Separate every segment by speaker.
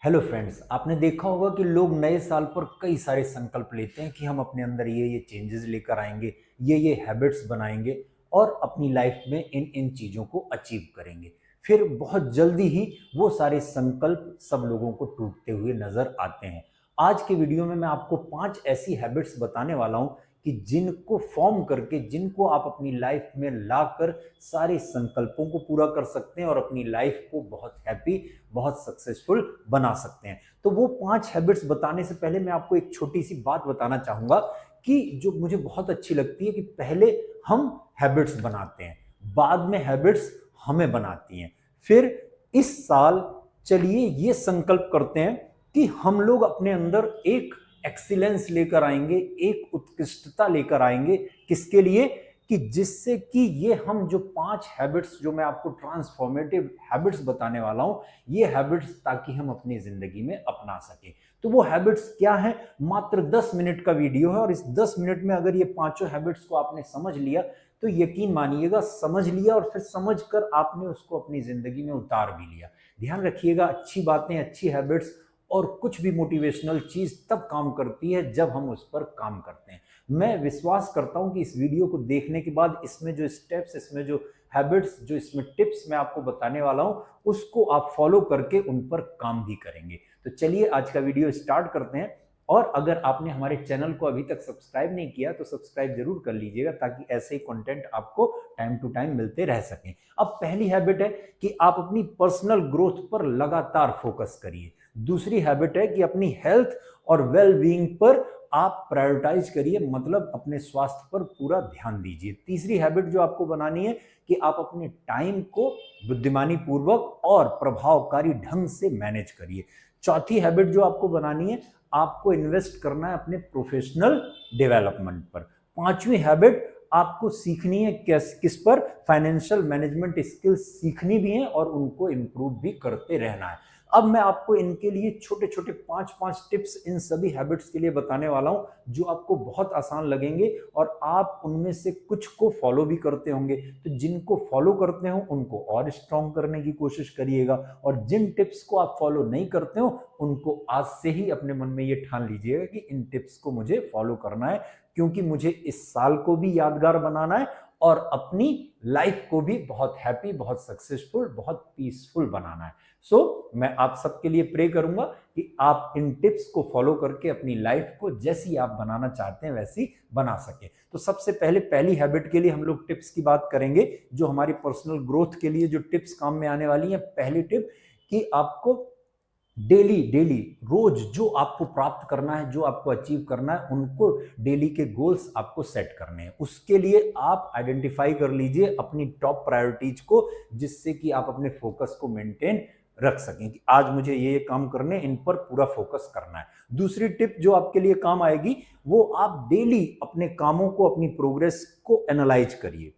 Speaker 1: Hello friends, आपने देखा होगा कि लोग नए साल पर कई सारे संकल्प लेते हैं कि हम अपने अंदर ये चेंजेस लेकर आएंगे, ये हैबिट्स बनाएंगे और अपनी लाइफ में इन इन चीज़ों को अचीव करेंगे। फिर बहुत जल्दी ही वो सारे संकल्प सब लोगों को टूटते हुए नजर आते हैं। आज के वीडियो में मैं आपको 5 ऐसी हैबिट्स बताने वाला हूँ कि जिनको फॉर्म करके, जिनको आप अपनी लाइफ में लाकर सारे संकल्पों को पूरा कर सकते हैं और अपनी लाइफ को बहुत हैप्पी, बहुत सक्सेसफुल बना सकते हैं। तो वो 5 हैबिट्स बताने से पहले मैं आपको एक छोटी सी बात बताना चाहूंगा कि जो मुझे बहुत अच्छी लगती है कि पहले हम हैबिट्स बनाते हैं, बाद में हैबिट्स हमें बनाती हैं। फिर इस साल चलिए ये संकल्प करते हैं कि हम लोग अपने अंदर एक एक्सीलेंस लेकर आएंगे, एक उत्कृष्टता लेकर आएंगे। किसके लिए? कि जिससे कि ये हम जो 5 हैबिट्स जो मैं आपको ट्रांसफॉर्मेटिव हैबिट्स बताने वाला हूं, ये हैबिट्स ताकि हम अपनी जिंदगी में अपना सके। तो वो हैबिट्स क्या है? मात्र 10 मिनट का वीडियो है और इस 10 मिनट में अगर ये पांचों हैबिट्स को आपने समझ लिया तो यकीन मानिएगा, समझ लिया और फिर समझकर आपने उसको अपनी जिंदगी में उतार भी लिया। ध्यान रखिएगा, अच्छी बातें, अच्छी हैबिट्स और कुछ भी मोटिवेशनल चीज तब काम करती है जब हम उस पर काम करते हैं। मैं विश्वास करता हूं कि इस वीडियो को देखने के बाद इसमें जो स्टेप्स, इसमें जो हैबिट्स, जो इसमें टिप्स मैं आपको बताने वाला हूं, उसको आप फॉलो करके उन पर काम भी करेंगे। तो चलिए आज का वीडियो स्टार्ट करते हैं। और अगर आपने हमारे चैनल को अभी तक सब्सक्राइब नहीं किया तो सब्सक्राइब जरूर कर लीजिएगा ताकि ऐसे ही कंटेंट आपको टाइम टू टाइम मिलते रह सकें। अब पहली हैबिट है कि आप अपनी पर्सनल ग्रोथ पर लगातार फोकस करिए। दूसरी हैबिट है कि अपनी हेल्थ और वेल बीइंग पर आप प्रायोरिटाइज करिए, मतलब अपने स्वास्थ्य पर पूरा ध्यान दीजिए। तीसरी हैबिट जो आपको बनानी है कि आप अपने टाइम को बुद्धिमानी पूर्वक और प्रभावकारी ढंग से मैनेज करिए। चौथी हैबिट जो आपको बनानी है, आपको इन्वेस्ट करना है अपने प्रोफेशनल डेवलपमेंट पर। पांचवी हैबिट आपको सीखनी है किस पर? फाइनेंशियल मैनेजमेंट स्किल्स सीखनी भी है और उनको इंप्रूव भी करते रहना है। अब मैं आपको इनके लिए छोटे छोटे 5-5 टिप्स इन सभी हैबिट्स के लिए बताने वाला हूं जो आपको बहुत आसान लगेंगे और आप उनमें से कुछ को फॉलो भी करते होंगे। तो जिनको फॉलो करते हो उनको और स्ट्रॉन्ग करने की कोशिश करिएगा और जिन टिप्स को आप फॉलो नहीं करते हो उनको आज से ही अपने मन में ये ठान लीजिएगा कि इन टिप्स को मुझे फॉलो करना है, क्योंकि मुझे इस साल को भी यादगार बनाना है और अपनी लाइफ को भी बहुत हैप्पी, बहुत सक्सेसफुल, बहुत पीसफुल बनाना है। मैं आप सबके लिए प्रे करूंगा कि आप इन टिप्स को फॉलो करके अपनी लाइफ को जैसी आप बनाना चाहते हैं वैसी बना सके। तो सबसे पहले पहली हैबिट के लिए हम लोग टिप्स की बात करेंगे जो हमारी पर्सनल ग्रोथ के लिए जो टिप्स काम में आने वाली है। पहली टिप कि आपको डेली डेली रोज जो आपको प्राप्त करना है, जो आपको अचीव करना है, उनको डेली के गोल्स आपको सेट करने हैं। उसके लिए आप आइडेंटिफाई कर लीजिए अपनी टॉप प्रायोरिटीज को, जिससे कि आप अपने फोकस को मेंटेन रख सकें कि आज मुझे ये काम करने, इन पर पूरा फोकस करना है। दूसरी टिप जो आपके लिए काम आएगी वो आप डेली अपने कामों को, अपनी प्रोग्रेस को एनालाइज करिए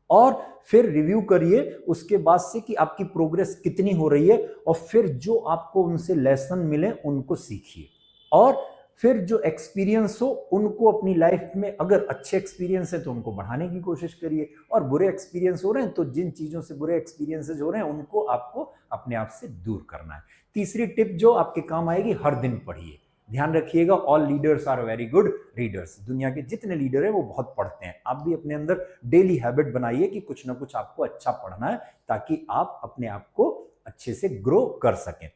Speaker 1: और फिर रिव्यू करिए उसके बाद से कि आपकी प्रोग्रेस कितनी हो रही है और फिर जो आपको उनसे लेसन मिले उनको सीखिए और फिर जो एक्सपीरियंस हो उनको अपनी लाइफ में, अगर अच्छे एक्सपीरियंस है तो उनको बढ़ाने की कोशिश करिए और बुरे एक्सपीरियंस हो रहे हैं तो जिन चीजों से बुरे एक्सपीरियंसेस हो रहे हैं उनको आपको अपने आप से दूर करना है। तीसरी टिप जो आपके काम आएगी, हर दिन पढ़िए। ध्यान रखिएगा, all leaders are very good readers. दुनिया के जितने लीडर हैं वो बहुत पढ़ते हैं। आप भी अपने अंदर डेली हैबिट बनाइए कि कुछ ना कुछ आपको अच्छा पढ़ना है ताकि आप अपने आप को अच्छे से ग्रो कर सकें।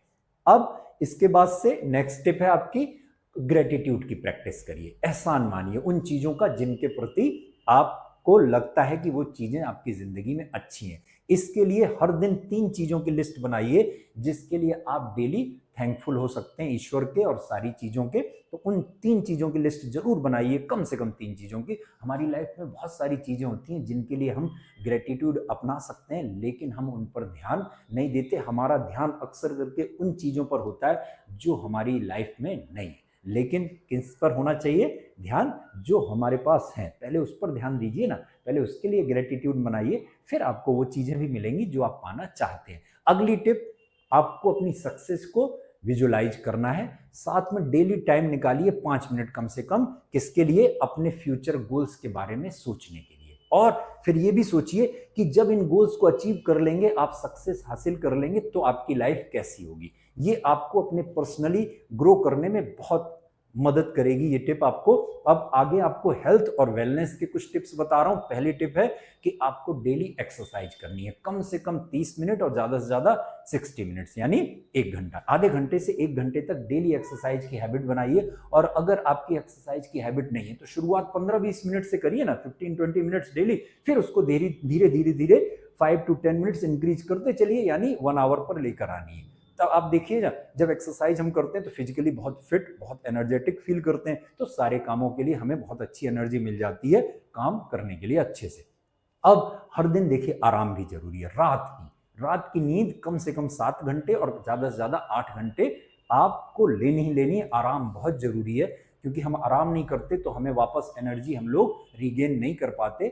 Speaker 1: अब इसके बाद से नेक्स्ट टिप है आपकी, ग्रेटिट्यूड की प्रैक्टिस करिए। एहसान मानिए उन चीजों का जिनके प्रति आपको लगता है कि वो चीजें आपकी जिंदगी में अच्छी हैं। इसके लिए हर दिन 3 चीजों की लिस्ट बनाइए जिसके लिए आप डेली थैंकफुल हो सकते हैं, ईश्वर के और सारी चीजों के। तो उन 3 चीजों की लिस्ट जरूर बनाइए, कम से कम 3 चीजों की। हमारी लाइफ में बहुत सारी चीजें होती हैं जिनके लिए हम ग्रेटिट्यूड अपना सकते हैं, लेकिन हम उन पर ध्यान नहीं देते। हमारा ध्यान अक्सर करके उन चीजों पर होता है जो हमारी लाइफ में नहीं है, लेकिन किस पर होना चाहिए ध्यान? जो हमारे पास है, पहले उस पर ध्यान दीजिए ना, पहले उसके लिए ग्रेटिट्यूड बनाइए, फिर आपको वो चीजें भी मिलेंगी जो आप पाना चाहते हैं। अगली टिप, आपको अपनी सक्सेस को विजुलाइज करना है। साथ में डेली टाइम निकालिए 5 मिनट कम से कम, किसके लिए? अपने फ्यूचर गोल्स के बारे में सोचने के लिए। और फिर ये भी सोचिए कि जब इन गोल्स को अचीव कर लेंगे, आप सक्सेस हासिल कर लेंगे, तो आपकी लाइफ कैसी होगी। ये आपको अपने पर्सनली ग्रो करने में बहुत मदद करेगी ये टिप आपको। अब आगे आपको हेल्थ और वेलनेस के कुछ टिप्स बता रहा हूं। पहली टिप है कि आपको डेली एक्सरसाइज करनी है, कम से कम 30 मिनट और ज्यादा से ज्यादा 60 मिनट्स, यानी 1 घंटा। आधे घंटे से 1 घंटे तक डेली एक्सरसाइज की हैबिट बनाइए। और अगर आपकी एक्सरसाइज की हैबिट नहीं है तो शुरुआत 15-20 मिनट से करिए ना, 15-20 मिनट्स डेली, फिर उसको धीरे धीरे धीरे धीरे 5 to 10 मिनट्स इंक्रीज करते चलिए, यानी 1 आवर पर लेकर आनी है। तब आप देखिए ना, जब एक्सरसाइज हम करते हैं तो फिजिकली बहुत फिट, बहुत एनर्जेटिक फील करते हैं, तो सारे कामों के लिए हमें बहुत अच्छी एनर्जी मिल जाती है काम करने के लिए अच्छे से। अब हर दिन देखिए आराम भी जरूरी है। रात की नींद कम से कम 7 घंटे और ज्यादा से ज्यादा 8 घंटे आपको लेनी ही लेनी है। आराम बहुत जरूरी है, क्योंकि हम आराम नहीं करते तो हमें वापस एनर्जी हम लोग रिगेन नहीं कर पाते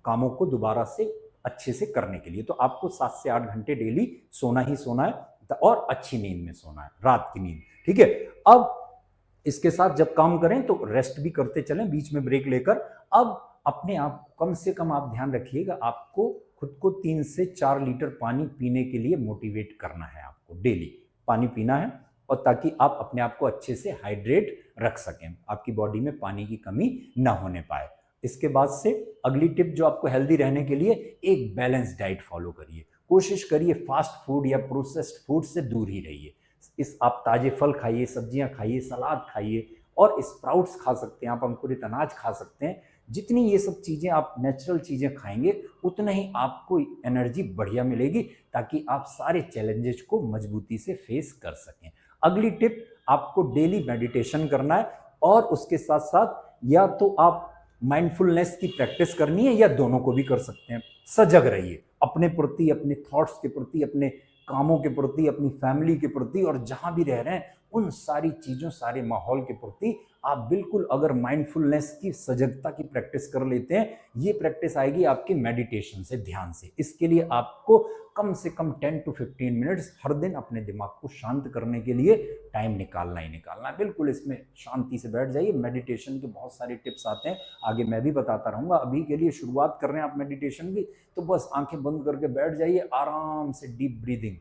Speaker 1: कामों को दोबारा से अच्छे से करने के लिए। तो आपको 7 से 8 घंटे डेली सोना ही सोना है, और अच्छी नींद में सोना है, रात की नींद, ठीक है। अब इसके साथ जब काम करें तो रेस्ट भी करते चलें, बीच में ब्रेक लेकर। अब अपने आप कम से कम आप ध्यान रखिएगा, आपको खुद को 3 से 4 लीटर पानी पीने के लिए मोटिवेट करना है। आपको डेली पानी पीना है, और ताकि आप अपने आप को अच्छे से हाइड्रेट रख सकें, आपकी बॉडी में पानी की कमी ना होने पाए। इसके बाद से अगली टिप जो आपको हेल्दी रहने के लिए, एक बैलेंस डाइट फॉलो करिए। कोशिश करिए फास्ट फूड या प्रोसेस्ड फूड से दूर ही रहिए। आप ताजे फल खाइए, सब्जियां खाइए, सलाद खाइए, और स्प्राउट्स खा सकते हैं आप, अंकुरित अनाज खा सकते हैं। जितनी ये सब चीजें आप नेचुरल चीजें खाएंगे, उतना ही आपको एनर्जी बढ़िया मिलेगी, ताकि आप सारे चैलेंजेस को मजबूती से फेस कर सकें। अगली टिप, आपको डेली मेडिटेशन करना है, और उसके साथ साथ या तो आप माइंडफुलनेस की प्रैक्टिस करनी है, या दोनों को भी कर सकते हैं। सजग रहिए अपने प्रति, अपने थॉट्स के प्रति, अपने कामों के प्रति, अपनी फैमिली के प्रति, और जहां भी रह रहे हैं उन सारी चीजों, सारे माहौल के प्रति आप बिल्कुल, अगर माइंडफुलनेस की, सजगता की प्रैक्टिस कर लेते हैं, ये प्रैक्टिस आएगी आपकी मेडिटेशन से, ध्यान से। इसके लिए आपको कम से कम 10 to 15 मिनट्स हर दिन अपने दिमाग को शांत करने के लिए टाइम निकालना ही निकालना है। बिल्कुल इसमें शांति से बैठ जाइए। मेडिटेशन के बहुत सारे टिप्स आते हैं, आगे मैं भी बताता रहूंगा। अभी के लिए शुरुआत कर रहे हैं आप मेडिटेशन की, तो बस आंखें बंद करके बैठ जाइए, आराम से डीप ब्रीदिंग,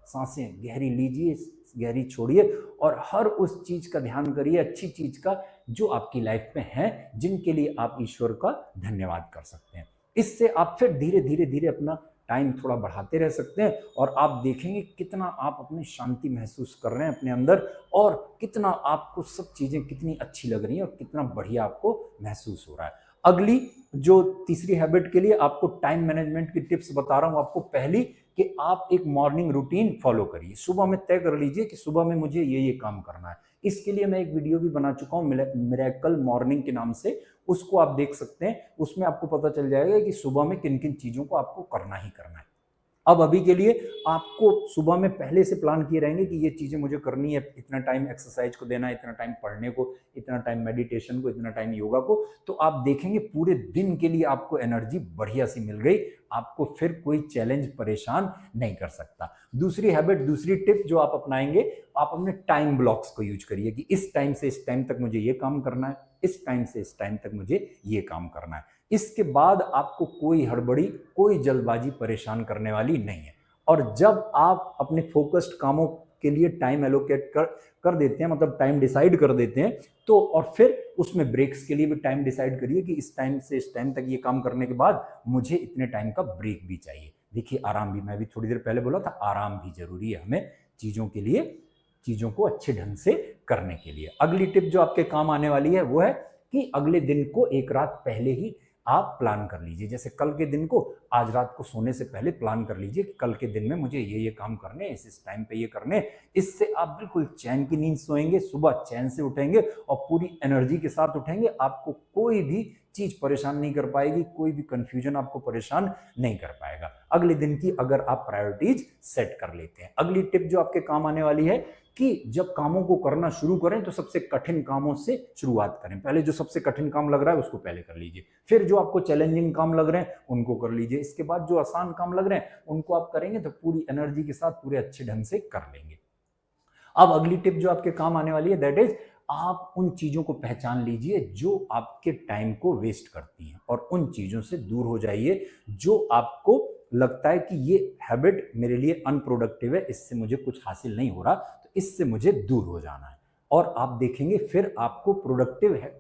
Speaker 1: सांसें गहरी लीजिए, गहरी छोड़िए, और हर उस चीज का ध्यान करिए, अच्छी चीज का, जो आपकी लाइफ में है, जिनके लिए आप ईश्वर का धन्यवाद कर सकते हैं। इससे आप फिर धीरे धीरे धीरे अपना टाइम थोड़ा बढ़ाते रह सकते हैं, और आप देखेंगे कितना आप अपनी शांति महसूस कर रहे हैं अपने अंदर, और कितना आपको सब चीजें कितनी अच्छी लग रही हैं, और कितना बढ़िया आपको महसूस हो रहा है। अगली जो तीसरी हैबिट के लिए आपको टाइम मैनेजमेंट की टिप्स बता रहा हूं। आपको पहली, कि आप एक मॉर्निंग रूटीन फॉलो करिए। सुबह में तय कर लीजिए कि सुबह में मुझे ये काम करना है। इसके लिए मैं एक वीडियो भी बना चुका हूं, मिरेकल मॉर्निंग के नाम से, उसको आप देख सकते हैं। उसमें आपको पता चल जाएगा कि सुबह में किन किन चीजों को आपको करना ही करना है। अब अभी के लिए आपको सुबह में पहले से प्लान किए रहेंगे कि ये चीजें मुझे करनी है, इतना टाइम एक्सरसाइज को देना है, इतना टाइम पढ़ने को, इतना टाइम मेडिटेशन को, इतना टाइम योगा को, तो आप देखेंगे पूरे दिन के लिए आपको एनर्जी बढ़िया सी मिल गई। आपको फिर कोई चैलेंज परेशान नहीं कर सकता। दूसरी हैबिट, दूसरी टिप जो आप अपनाएंगे, आप अपने टाइम ब्लॉक्स को यूज करिए, कि इस टाइम से इस टाइम तक मुझे ये काम करना है, इस टाइम से इस टाइम तक मुझे ये काम करना है। इसके बाद आपको कोई हड़बड़ी, कोई जल्दबाजी परेशान करने वाली नहीं है। और जब आप अपने फोकस्ड कामों के लिए टाइम एलोकेट कर देते हैं, मतलब टाइम डिसाइड कर देते हैं, तो और फिर उसमें ब्रेक्स के लिए भी टाइम डिसाइड करिए, कि इस टाइम से इस टाइम तक ये काम करने के बाद मुझे इतने टाइम का ब्रेक भी चाहिए। देखिए आराम भी, मैं भी थोड़ी देर पहले बोला था, आराम भी जरूरी है हमें चीजों के लिए, चीजों को अच्छे ढंग से करने के लिए। अगली टिप जो आपके काम आने वाली है वो है कि अगले दिन को एक रात पहले ही आप प्लान कर लीजिए। जैसे कल के दिन को आज रात को सोने से पहले प्लान कर लीजिए कि कल के दिन में मुझे ये काम करने, इस टाइम पे ये करने। इससे आप बिल्कुल चैन की नींद सोएंगे, सुबह चैन से उठेंगे, और पूरी एनर्जी के साथ उठेंगे। आपको कोई भी चीज परेशान नहीं कर पाएगी, कोई भी कंफ्यूजन आपको परेशान नहीं कर पाएगा अगले दिन की, अगर आप प्रायोरिटीज सेट कर लेते हैं। अगली टिप जो आपके काम आने वाली है, कि जब कामों को करना शुरू करें तो सबसे कठिन कामों से शुरुआत करें। पहले जो सबसे कठिन काम लग रहा है उसको पहले कर लीजिए, फिर जो आपको चैलेंजिंग काम लग रहे हैं उनको कर लीजिए, इसके बाद जो आसान काम लग रहे हैं उनको आप करेंगे तो पूरी एनर्जी के साथ पूरे अच्छे ढंग से कर लेंगे। अब अगली टिप जो आपके काम आने वाली है, दैट इज, आप उन चीजों को पहचान लीजिए जो आपके टाइम को वेस्ट करती हैं, और उन चीजों से दूर हो जाइए जो आपको लगता है कि ये हैबिट मेरे लिए अनप्रोडक्टिव है, इससे मुझे कुछ हासिल नहीं हो रहा, तो इससे मुझे दूर हो जाना है। और आप देखेंगे फिर आपको प्रोडक्टिव है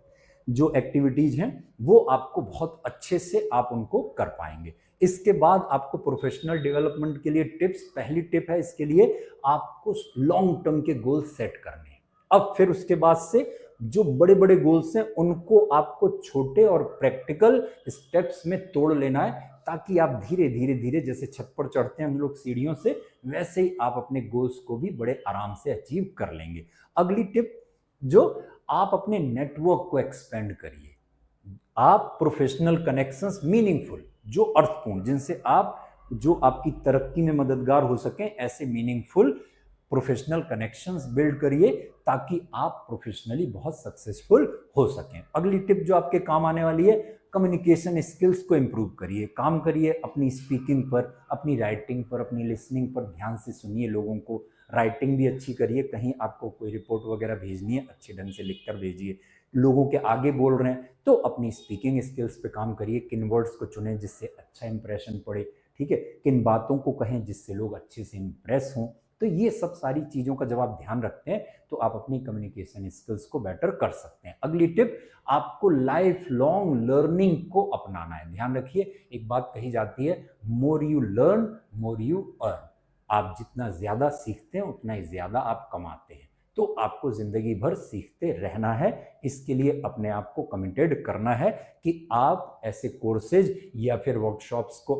Speaker 1: जो एक्टिविटीज हैं वो आपको बहुत अच्छे से आप उनको कर पाएंगे। इसके बाद आपको प्रोफेशनल डेवलपमेंट के लिए टिप्स, पहली टिप है इसके लिए, आपको लॉन्ग टर्म के गोल सेट करने हैं। अब फिर उसके बाद से जो बड़े बड़े गोल्स हैं उनको आपको छोटे और प्रैक्टिकल स्टेप्स में तोड़ लेना है, ताकि आप धीरे धीरे धीरे, जैसे छत पर चढ़ते हैं हम लोग सीढ़ियों से, वैसे ही आप अपने गोल्स को भी बड़े आराम से अचीव कर लेंगे। अगली टिप, जो आप अपने नेटवर्क को एक्सपेंड करिए। आप प्रोफेशनल कनेक्शंस मीनिंगफुल, जो अर्थपूर्ण, जिनसे आप, जो आपकी तरक्की में मददगार हो सकें, ऐसे मीनिंगफुल प्रोफेशनल कनेक्शंस बिल्ड करिए, ताकि आप प्रोफेशनली बहुत सक्सेसफुल हो सकें। अगली टिप जो आपके काम आने वाली है, कम्युनिकेशन स्किल्स को इम्प्रूव करिए, काम करिए अपनी स्पीकिंग पर, अपनी राइटिंग पर, अपनी लिसनिंग पर, ध्यान से सुनिए लोगों को, राइटिंग भी अच्छी करिए, कहीं आपको कोई रिपोर्ट वगैरह भेजनी है अच्छे ढंग से लिख कर भेजिए, लोगों के आगे बोल रहे हैं तो अपनी स्पीकिंग स्किल्स पे काम करिए, किन वर्ड्स को चुनें जिससे अच्छा इंप्रेशन पड़े, ठीक है, किन बातों को कहें जिससे लोग अच्छे से इंप्रेस हों। तो ये सब सारी चीज़ों का जब आप ध्यान रखते हैं तो आप अपनी कम्युनिकेशन स्किल्स को बेटर कर सकते हैं। अगली टिप, आपको लाइफ लॉन्ग लर्निंग को अपनाना है। ध्यान रखिए, एक बात कही जाती है, more you learn more you earn. आप जितना ज़्यादा सीखते हैं उतना ही ज़्यादा आप कमाते हैं। तो आपको ज़िंदगी भर सीखते रहना है, इसके लिए अपने आप को कमिटेड करना है कि आप ऐसे कोर्सेज या फिर वर्कशॉप्स को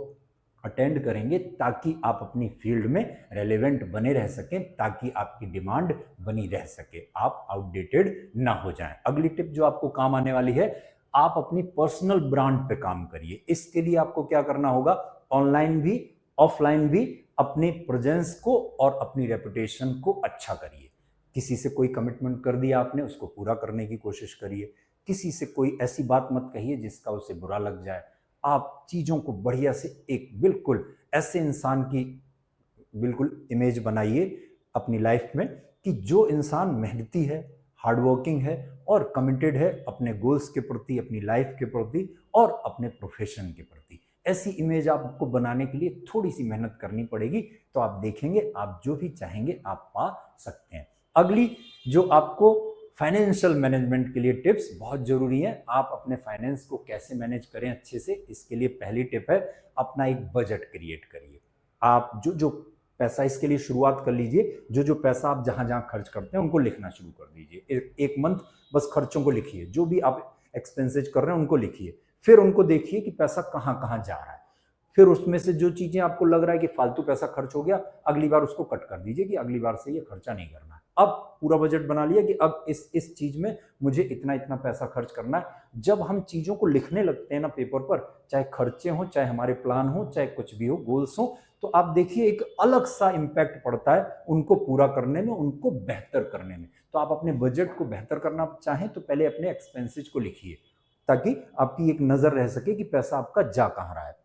Speaker 1: अटेंड करेंगे, ताकि आप अपनी फील्ड में रेलेवेंट बने रह सकें, ताकि आपकी डिमांड बनी रह सके, आप आउटडेटेड ना हो जाएं। अगली टिप जो आपको काम आने वाली है, आप अपनी पर्सनल ब्रांड पे काम करिए। इसके लिए आपको क्या करना होगा, ऑनलाइन भी ऑफलाइन भी अपने प्रेजेंस को और अपनी रेपुटेशन को अच्छा करिए। किसी से कोई कमिटमेंट कर दिया आपने, उसको पूरा करने की कोशिश करिए। किसी से कोई ऐसी बात मत कहिए जिसका उसे बुरा लग जाए। आप चीज़ों को बढ़िया से एक बिल्कुल ऐसे इंसान की बिल्कुल इमेज बनाइए अपनी लाइफ में कि जो इंसान मेहनती है, हार्डवर्किंग है और कमिटेड है अपने गोल्स के प्रति, अपनी लाइफ के प्रति और अपने प्रोफेशन के प्रति। ऐसी इमेज आपको बनाने के लिए थोड़ी सी मेहनत करनी पड़ेगी, तो आप देखेंगे आप जो भी चाहेंगे आप पा सकते हैं। अगली जो आपको फाइनेंशियल मैनेजमेंट के लिए टिप्स बहुत जरूरी है, आप अपने फाइनेंस को कैसे मैनेज करें अच्छे से, इसके लिए पहली टिप है, अपना एक बजट क्रिएट करिए। आप जो जो पैसा, इसके लिए शुरुआत कर लीजिए, जो जो पैसा आप जहां जहां खर्च करते हैं उनको लिखना शुरू कर दीजिए। एक मंथ बस खर्चों को लिखिए, जो भी आप एक्सपेंसेज कर रहे हैं उनको लिखिए, फिर उनको देखिए कि पैसा कहां कहां जा रहा है। फिर उसमें से जो चीजें आपको लग रहा है कि फालतू पैसा खर्च हो गया, अगली बार उसको कट कर दीजिए कि अगली बार से ये खर्चा नहीं करना है। अब पूरा बजट बना लिया कि अब इस चीज में मुझे इतना इतना पैसा खर्च करना है। जब हम चीजों को लिखने लगते हैं ना पेपर पर, चाहे खर्चे हो, चाहे हमारे प्लान हो, चाहे कुछ भी हो, गोल्स हो, तो आप देखिए एक अलग सा इंपैक्ट पड़ता है उनको पूरा करने में, उनको बेहतर करने में। तो आप अपने बजट को बेहतर करना चाहें तो पहले अपने एक्सपेंसेस को लिखिए, ताकि आपकी एक नजर रह सके कि पैसा आपका जा कहाँ रहा है।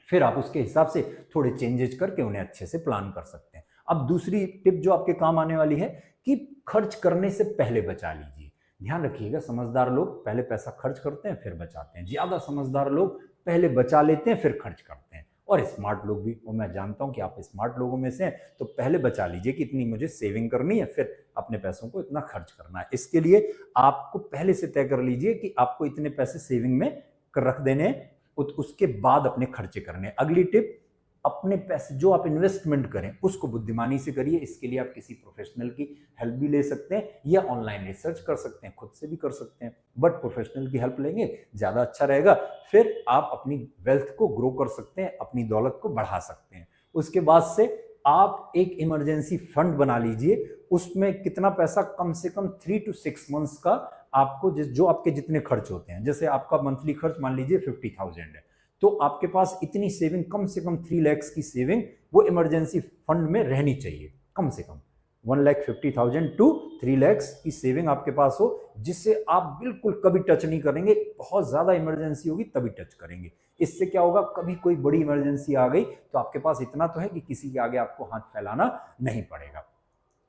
Speaker 1: फिर आप उसके हिसाब से थोड़े चेंजेस करके उन्हें अच्छे से प्लान कर सकते हैं। अब दूसरी टिप जो आपके काम आने वाली है कि खर्च करने से पहले बचा लीजिए। ध्यान रखिएगा, समझदार लोग पहले पैसा खर्च करते हैं फिर बचाते हैं, ज्यादा समझदार लोग पहले बचा लेते हैं फिर खर्च करते हैं। और स्मार्ट लोग भी, और मैं जानता हूं कि आप स्मार्ट लोगों में से हैं, तो पहले बचा लीजिए कि इतनी मुझे सेविंग करनी है, फिर अपने पैसों को इतना खर्च करना है। इसके लिए आपको पहले से तय कर लीजिए कि आपको इतने पैसे सेविंग में रख देने हैं, उसके बाद अपने खर्चे करने। अगली टिप, अपने पैसे जो आप इन्वेस्टमेंट करें उसको बुद्धिमानी से करिए। इसके लिए आप किसी प्रोफेशनल की हेल्प भी ले सकते हैं या ऑनलाइन रिसर्च कर सकते हैं, खुद से भी कर सकते हैं, बट प्रोफेशनल की हेल्प लेंगे ज़्यादा अच्छा रहेगा। फिर आप अपनी वेल्थ को ग्रो कर सकते हैं, अपनी दौलत को बढ़ा सकते हैं। उसके बाद से आप एक इमरजेंसी फंड बना लीजिए, उसमें कितना पैसा, कम से कम 3 to 6 मंथ्स का आपको जो आपके जितने खर्च होते हैं, जैसे आपका मंथली खर्च मान लीजिए 50,000 है, तो आपके पास इतनी सेविंग, कम से कम 3 लाख की सेविंग वो इमरजेंसी फंड में रहनी चाहिए। कम से कम 1,50,000 to 3 लाख की सेविंग आपके पास हो, जिससे आप बिल्कुल कभी टच नहीं करेंगे। बहुत ज्यादा इमरजेंसी होगी तभी टच करेंगे। इससे क्या होगा, कभी कोई बड़ी इमरजेंसी आ गई तो आपके पास इतना तो है कि किसी के आगे आपको हाथ फैलाना नहीं पड़ेगा।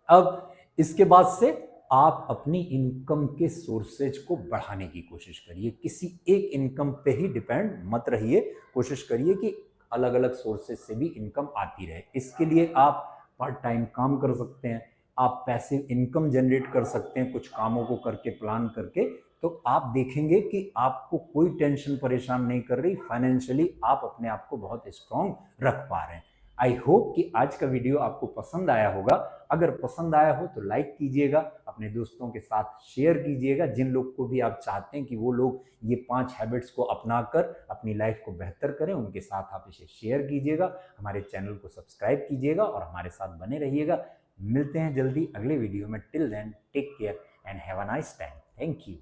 Speaker 1: अब इसके बाद से आप अपनी इनकम के सोर्सेज को बढ़ाने की कोशिश करिए। किसी एक इनकम पे ही डिपेंड मत रहिए। कोशिश करिए कि अलग अलग सोर्सेज से भी इनकम आती रहे। इसके लिए आप पार्ट टाइम काम कर सकते हैं, आप पैसिव इनकम जनरेट कर सकते हैं कुछ कामों को करके, प्लान करके। तो आप देखेंगे कि आपको कोई टेंशन परेशान नहीं कर रही, फाइनेंशियली आप अपने आप को बहुत स्ट्रांग रख पा रहे हैं। आई होप कि आज का वीडियो आपको पसंद आया होगा। अगर पसंद आया हो तो लाइक कीजिएगा, अपने दोस्तों के साथ शेयर कीजिएगा, जिन लोग को भी आप चाहते हैं कि वो लोग ये 5 हैबिट्स को अपनाकर अपनी लाइफ को बेहतर करें, उनके साथ आप इसे शेयर कीजिएगा। हमारे चैनल को सब्सक्राइब कीजिएगा और हमारे साथ बने रहिएगा। मिलते हैं जल्दी अगले वीडियो में। Till then take care and have a nice time. Thank you.